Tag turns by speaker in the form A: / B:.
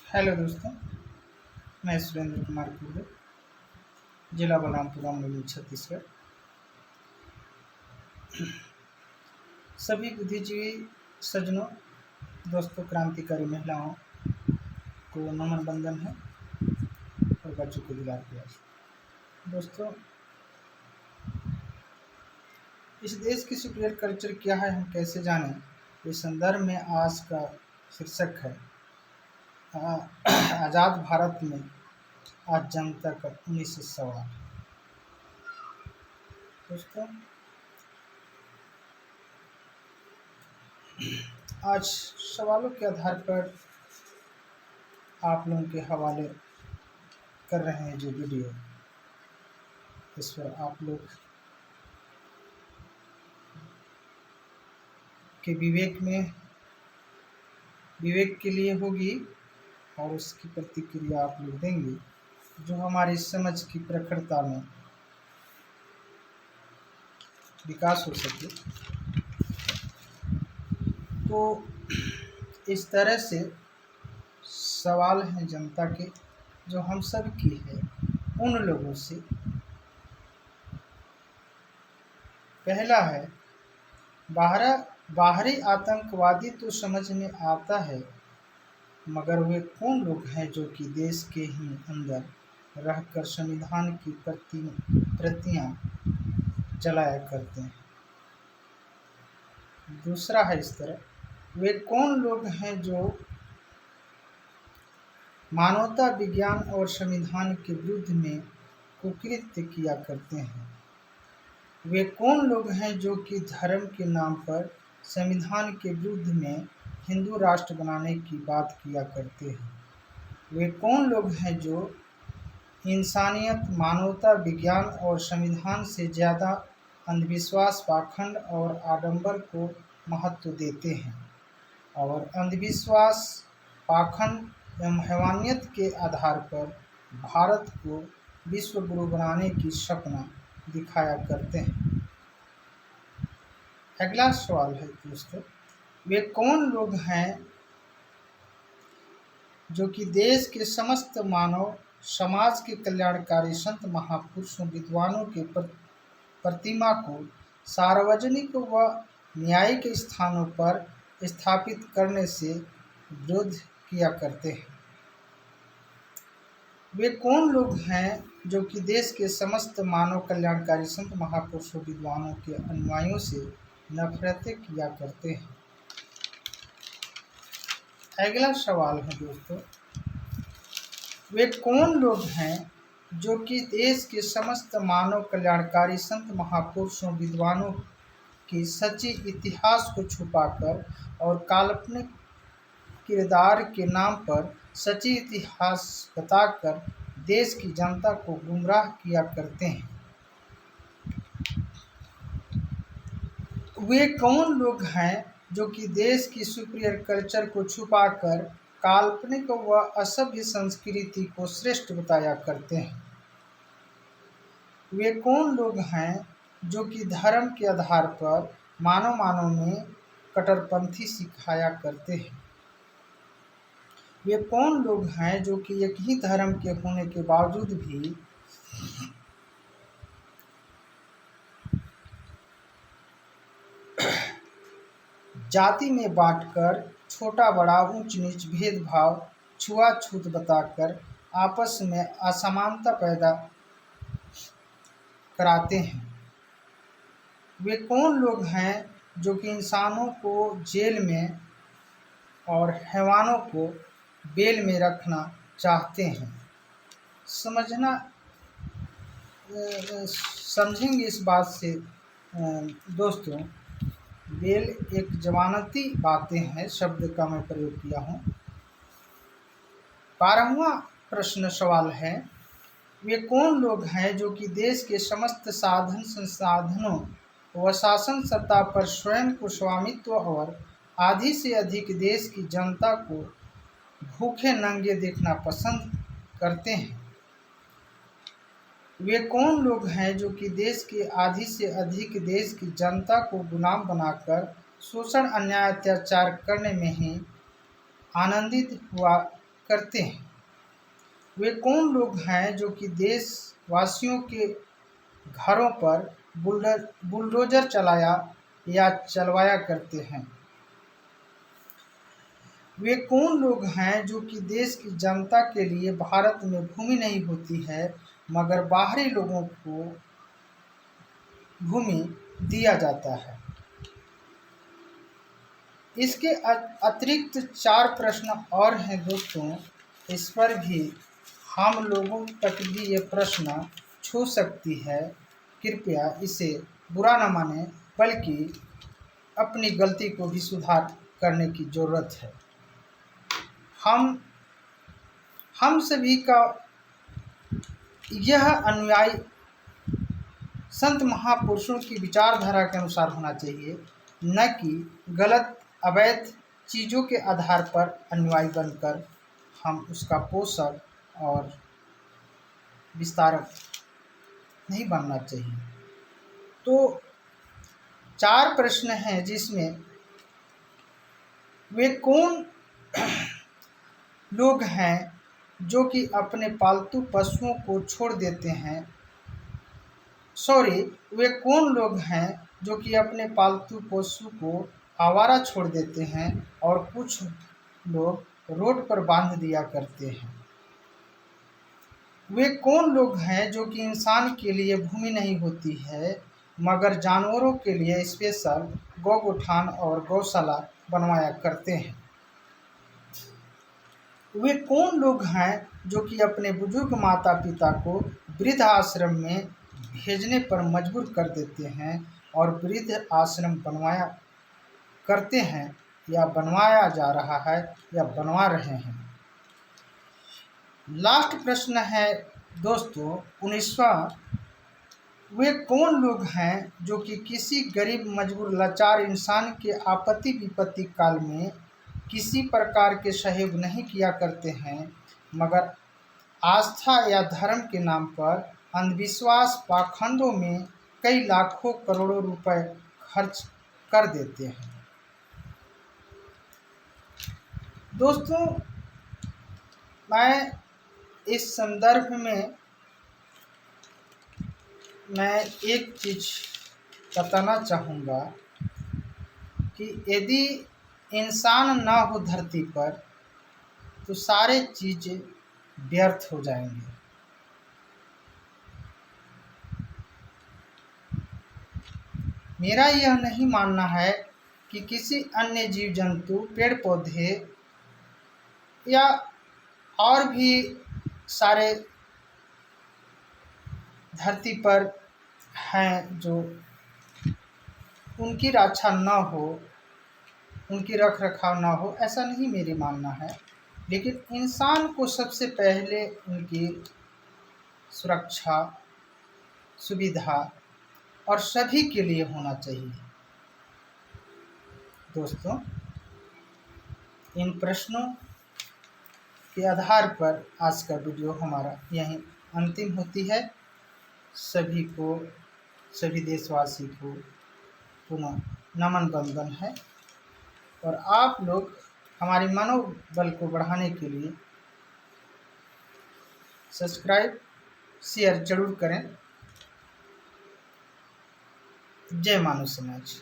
A: Hello दोस्तों, मैं सुरेंद्र कुमार कुर्रे, जिला बलरामपुर अमरोली छत्तीसगढ़। सभी बुद्धिजीवी सज्जनों, दोस्तों, क्रांतिकारी महिलाओं को नमन बंदन है और बच्चों को दुलार प्यार। दोस्तों, इस देश की सुपीरियर कल्चर क्या है, हम कैसे जानें, इस संदर्भ में आज का शीर्षक है आज़ाद भारत में आज जनता का 19 सवाल। दोस्तों, आज सवालों के आधार पर आप लोगों के हवाले कर रहे हैं जो वीडियो, इस पर आप लोग के विवेक के लिए होगी और उसकी प्रतिक्रिया आप लोग देंगे जो हमारी समझ की प्रखरता में विकास हो सके। तो इस तरह से सवाल हैं जनता के, जो हम सब की है उन लोगों से। पहला है, बाहरी आतंकवादी तो समझ में आता है, मगर वे कौन लोग हैं जो कि देश के ही अंदर रहकर संविधान की प्रतियां जलाया करते हैं। दूसरा है इस तरह, वे कौन लोग हैं जो मानवता, विज्ञान और संविधान के विरुद्ध में कुकृत्य किया करते हैं। वे कौन लोग हैं जो कि धर्म के नाम पर संविधान के विरुद्ध में हिंदू राष्ट्र बनाने की बात किया करते हैं। वे कौन लोग हैं जो इंसानियत, मानवता, विज्ञान और संविधान से ज़्यादा अंधविश्वास, पाखंड और आडंबर को महत्व देते हैं और अंधविश्वास, पाखंड एवं हैवानियत के आधार पर भारत को विश्व गुरु बनाने की सपना दिखाया करते हैं। अगला सवाल है दोस्तों, वे कौन लोग हैं जो कि देश के समस्त मानव समाज के कल्याणकारी संत, महापुरुषों, विद्वानों के प्रतिमा को सार्वजनिक व न्यायिक स्थानों पर स्थापित करने से विरोध किया करते हैं। वे कौन लोग हैं जो कि देश के समस्त मानव कल्याणकारी संत, महापुरुषों, विद्वानों के अनुयायियों से नफरतें किया करते हैं। अगला सवाल है दोस्तों, वे कौन लोग हैं जो कि देश के समस्त मानव कल्याणकारी संत, महापुरुषों, विद्वानों के सच्चे इतिहास को छुपाकर और काल्पनिक किरदार के नाम पर सच्चे इतिहास बताकर देश की जनता को गुमराह किया करते हैं। वे कौन लोग हैं जो कि देश की सुपीरियर कल्चर को छुपाकर काल्पनिक व असभ्य संस्कृति को श्रेष्ठ बताया करते हैं। वे कौन लोग हैं जो कि धर्म के आधार पर मानव में कट्टरपंथी सिखाया करते हैं। वे कौन लोग हैं जो कि एक ही धर्म के होने के बावजूद भी जाति में बांटकर छोटा बड़ा, ऊंच नीच, भेदभाव, छुआछूत बताकर आपस में असमानता पैदा कराते हैं। वे कौन लोग हैं जो कि इंसानों को जेल में और हैवानों को बेल में रखना चाहते हैं। समझेंगे इस बात से दोस्तों, बेल एक जमानती बातें हैं शब्द का मैं प्रयोग किया हूँ। 12वां प्रश्न सवाल है, वे कौन लोग हैं जो कि देश के समस्त साधन संसाधनों व शासन सत्ता पर स्वयं को स्वामित्व और आधी से अधिक देश की जनता को भूखे नंगे देखना पसंद करते हैं। वे कौन लोग हैं जो कि देश के आधी से अधिक देश की जनता को गुलाम बनाकर शोषण, अन्याय, अत्याचार करने में ही आनंदित हुआ करते हैं? वे कौन लोग हैं जो कि देशवासियों के घरों पर बुलडोजर चलाया या चलवाया करते हैं? वे कौन लोग हैं जो कि देश की जनता के लिए भारत में भूमि नहीं होती है मगर बाहरी लोगों को भूमि दिया जाता है? इसके अतिरिक्त 4 प्रश्न और हैं दोस्तों। इस पर भी हम लोगों तक भी ये प्रश्न छू सकती है। कृपया इसे बुरा न मानें, बल्कि अपनी गलती को भी सुधार करने की ज़रूरत है। हम सभी का यह अनुयायी संत महापुरुषों की विचारधारा के अनुसार होना चाहिए, न कि गलत अवैध चीज़ों के आधार पर अनुयायी बनकर हम उसका पोषक और विस्तारक नहीं बनना चाहिए। तो 4 प्रश्न हैं जिसमें वे कौन लोग हैं जो कि अपने पालतू पशुओं को छोड़ देते हैं। वे कौन लोग हैं जो कि अपने पालतू पशु को आवारा छोड़ देते हैं और कुछ लोग रोड पर बांध दिया करते हैं। वे कौन लोग हैं जो कि इंसान के लिए भूमि नहीं होती है मगर जानवरों के लिए स्पेशल गौठान और गौशाला बनवाया करते हैं। वे कौन लोग हैं जो कि अपने बुजुर्ग माता पिता को वृद्ध आश्रम में भेजने पर मजबूर कर देते हैं और वृद्ध आश्रम बनवाया करते हैं या बनवाया जा रहा है या बनवा रहे हैं। लास्ट प्रश्न है दोस्तों 19वां। वे कौन लोग हैं जो कि किसी गरीब मजबूर लाचार इंसान के आपत्ति विपत्ति काल में किसी प्रकार के सहयोग नहीं किया करते हैं मगर आस्था या धर्म के नाम पर अंधविश्वास पाखंडों में कई लाखों करोड़ों रुपए खर्च कर देते हैं। दोस्तों, मैं इस संदर्भ में मैं एक चीज़ बताना चाहूँगा कि यदि इंसान ना हो धरती पर तो सारे चीज़ व्यर्थ हो जाएंगे। मेरा यह नहीं मानना है कि किसी अन्य जीव जंतु पेड़ पौधे या और भी सारे धरती पर हैं जो उनकी रक्षा न हो, उनकी रख रखाव ना हो, ऐसा नहीं मेरी मानना है। लेकिन इंसान को सबसे पहले उनकी सुरक्षा सुविधा और सभी के लिए होना चाहिए। दोस्तों, इन प्रश्नों के आधार पर आज का वीडियो हमारा यहीं अंतिम होती है। सभी को, सभी देशवासी को पुनः नमन बंदन है और आप लोग हमारे मनोबल को बढ़ाने के लिए सब्सक्राइब शेयर जरूर करें। जय मानव समाज।